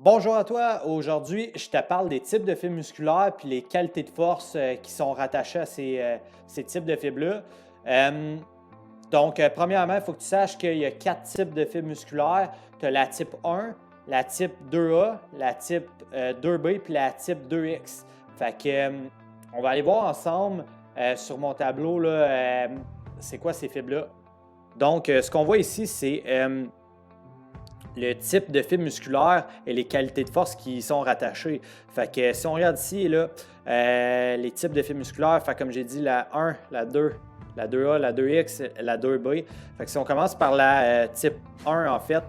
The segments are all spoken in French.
Bonjour à toi. Aujourd'hui, je te parle des types de fibres musculaires puis les qualités de force qui sont rattachées à ces types de fibres-là. Euh, Premièrement, il faut que tu saches qu'il y a quatre types de fibres musculaires. Tu as la type 1, la type 2A, la type 2B puis la type 2X. On va aller voir ensemble sur mon tableau là, c'est quoi ces fibres-là. Ce qu'on voit ici, c'est le type de fibre musculaire et les qualités de force qui y sont rattachées. Si on regarde ici, là, les types de fibres musculaires, comme j'ai dit, la 1, la 2, la 2A, la 2X, la 2B. Si on commence par la type 1, en fait,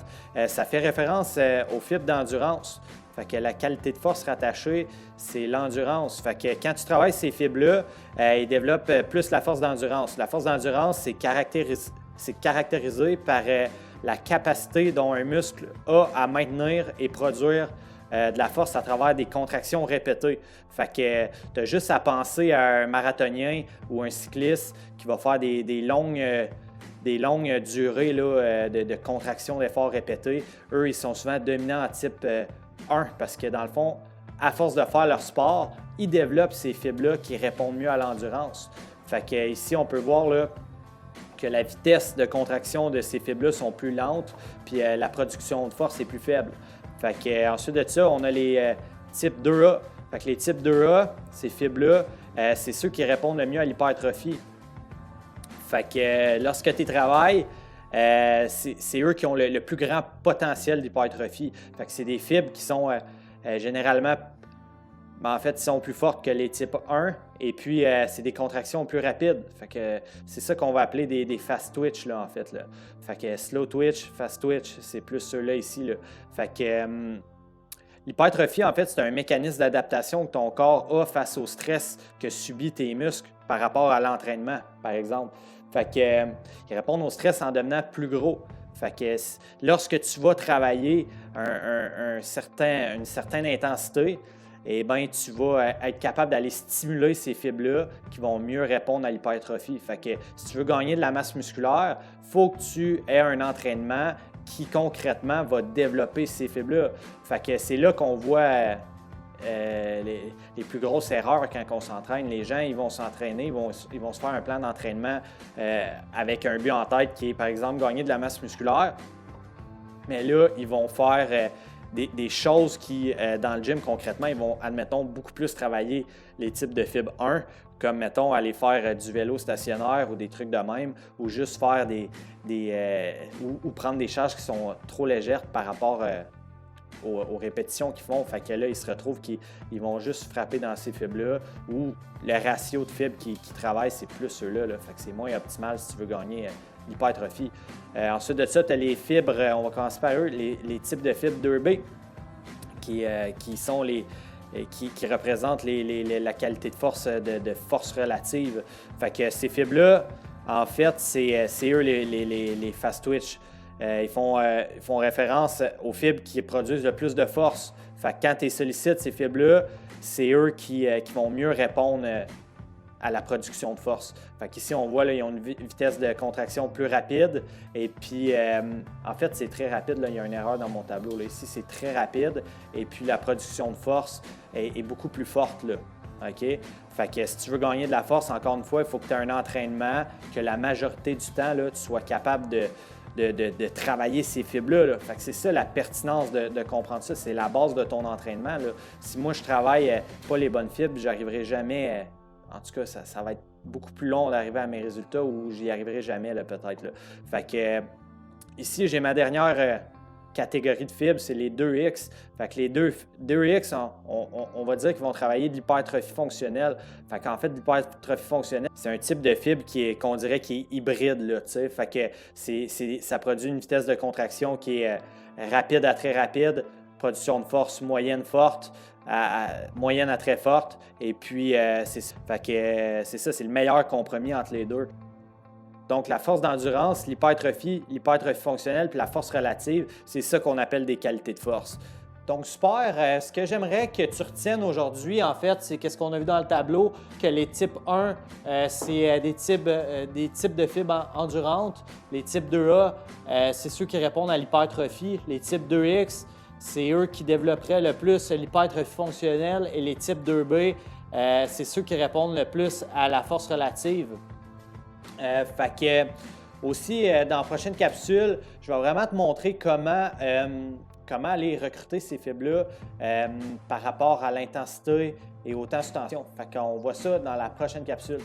ça fait référence aux fibres d'endurance. La qualité de force rattachée, c'est l'endurance. Quand tu travailles ces fibres-là, ils développent plus la force d'endurance. La force d'endurance, c'est caractérisé par la capacité dont un muscle a à maintenir et produire de la force à travers des contractions répétées. Tu as juste à penser à un marathonien ou un cycliste qui va faire des longues durées là, de contractions d'efforts répétés. Eux, ils sont souvent dominants en type 1 parce que dans le fond, à force de faire leur sport, ils développent ces fibres-là qui répondent mieux à l'endurance. Ici, on peut voir là, que la vitesse de contraction de ces fibres-là sont plus lentes, puis la production de force est plus faible. Ensuite de ça, on a les types 2A. Les types 2A, ces fibres-là, c'est ceux qui répondent le mieux à l'hypertrophie. Lorsque tu travailles, c'est eux qui ont le plus grand potentiel d'hypertrophie. C'est des fibres qui sont généralement en fait, ils sont plus fortes que les types 1 et puis c'est des contractions plus rapides. C'est ça qu'on va appeler des fast twitch là, en fait. Là. Slow twitch, fast twitch, c'est plus ceux-là ici. Là. L'hypertrophie, en fait, c'est un mécanisme d'adaptation que ton corps a face au stress que subit tes muscles par rapport à l'entraînement, par exemple. Ils répondent au stress en devenant plus gros. Lorsque tu vas travailler une certaine intensité, eh bien, tu vas être capable d'aller stimuler ces fibres-là qui vont mieux répondre à l'hypertrophie. Si tu veux gagner de la masse musculaire, il faut que tu aies un entraînement qui concrètement va développer ces fibres-là. C'est là qu'on voit les plus grosses erreurs quand on s'entraîne. Les gens, ils vont s'entraîner, ils vont se faire un plan d'entraînement avec un but en tête qui est, par exemple, gagner de la masse musculaire. Mais là, ils vont faire des choses qui, dans le gym, concrètement, ils vont, admettons, beaucoup plus travailler les types de fibres 1, comme, mettons, aller faire du vélo stationnaire ou des trucs de même, ou juste faire ou prendre des charges qui sont trop légères par rapport aux répétitions qu'ils font. Là, ils se retrouvent qu'ils vont juste frapper dans ces fibres-là, ou le ratio de fibres qu'ils travaillent, c'est plus ceux-là. C'est moins optimal si tu veux gagner l'hypertrophie. Ensuite de ça, tu as les fibres, on va commencer par eux, les types de fibres 2B qui représentent la qualité de force de force relative. Ces fibres-là, en fait, c'est eux les fast twitch. Ils font référence aux fibres qui produisent le plus de force. Quand tu sollicites ces fibres-là, c'est eux qui vont mieux répondre à la production de force. Ici, on voit, là, ils ont une vitesse de contraction plus rapide. Et puis, en fait, c'est très rapide. Là, il y a une erreur dans mon tableau. Là. Ici, c'est très rapide. Et puis, la production de force est beaucoup plus forte. Là. OK? Si tu veux gagner de la force, encore une fois, il faut que tu aies un entraînement, que la majorité du temps, là, tu sois capable de travailler ces fibres-là. Là. C'est ça la pertinence de comprendre ça. C'est la base de ton entraînement. Là. Si moi, je travaille pas les bonnes fibres, j'arriverai jamais... En tout cas, ça va être beaucoup plus long d'arriver à mes résultats ou j'y arriverai jamais, peut-être. Ici, j'ai ma dernière catégorie de fibres, c'est les 2X. Les 2X, on va dire qu'ils vont travailler de l'hypertrophie fonctionnelle. En fait, l'hypertrophie fonctionnelle, c'est un type de fibre qu'on dirait qui est hybride. Là, ça produit une vitesse de contraction qui est rapide à très rapide, production de force moyenne forte, moyenne à très forte. Et puis, c'est ça, c'est le meilleur compromis entre les deux. Donc, la force d'endurance, l'hypertrophie fonctionnelle puis la force relative, c'est ça qu'on appelle des qualités de force. Donc, super. Ce que j'aimerais que tu retiennes aujourd'hui, en fait, c'est qu'est-ce qu'on a vu dans le tableau, que les types 1, c'est des types de fibres endurantes. Les types 2A, c'est ceux qui répondent à l'hypertrophie. Les types 2X, c'est eux qui développeraient le plus l'hypertrophie fonctionnelle et les types 2B, c'est ceux qui répondent le plus à la force relative. Fait que aussi, dans la prochaine capsule, je vais vraiment te montrer comment aller recruter ces fibres-là par rapport à l'intensité et au temps sous tension. Fait qu'on voit ça dans la prochaine capsule.